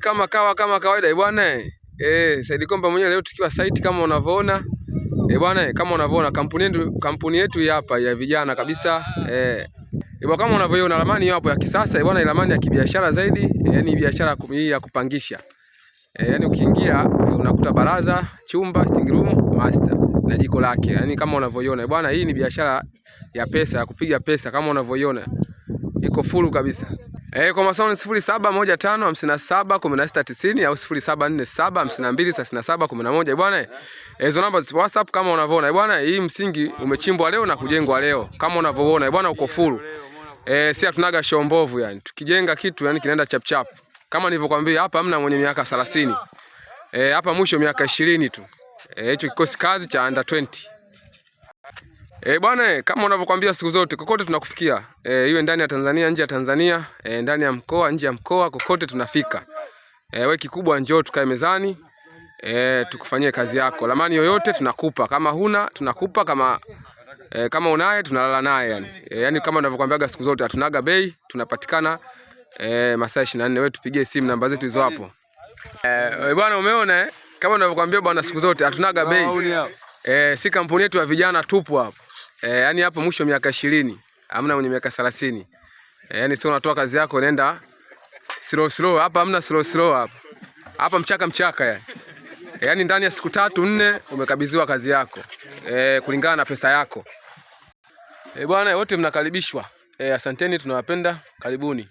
Kama kawaida bwana Said Komba mwenyewe leo tukiwa site kama unavyoona bwana, kama unavyoona kampuni yetu hapa ya vijana kabisa kama unavyoona ramani hapo ya kisasa bwana, ramani ya kibiashara zaidi, yani biashara ya kupangisha yani ukiingia unakuta baraza, chumba, sitting room, master na jiko lake, yani kama unavyoona bwana, hii ni biashara ya pesa, ya kupiga pesa kama unavyoona iko full kabisa. Kwa masauni 0715571690 au 0747523711 bwana. Hizo namba za WhatsApp kama unavyoona bwana, hii msingi umechimbwa leo na kujengwa leo kama unavyoona bwana, uko full. Si hatunaga show mbovu yani. Tukijenga kitu yani kinaenda chap chap. Kama nilivyokuambia hapa hamna mwenye miaka 30. Hapa mwisho miaka 20 tu. Hicho kikosi kazi cha under 20. Bwana, kama unavyokuambia siku zote kokote tunakufikia. Iwe ndani ya Tanzania, nje ya Tanzania, ndani ya mkoa, nje ya mkoa, kokote tunafika. Wewe kikubwa njoo tukae mezani, tukufanyie kazi yako. Ramani yoyote tunakupa. Kama huna tunakupa, kama unaye tunalala naye yani. Yani kama unavyokuambiaga siku zote hatunaga bei, tunapatikana masaa 24. Wewe tupigie simu, namba zetu hizo hapo. Bwana umeona kama unavyokuambia bwana, siku zote hatunaga bei. Si kampuni yetu ya vijana tupo hapo. Yani hapo mwisho miaka 20, hamna mwenye miaka 30. Yani sio unatoa kazi yako nenda slow hapa, hamna slow hapa. Hapa mchaka yani. Yani ndani ya siku 3-4 umekabidhiwa kazi yako. Kulingana na pesa yako. Bwana wote mnakaribishwa. Asanteni, tunawapenda. Karibuni.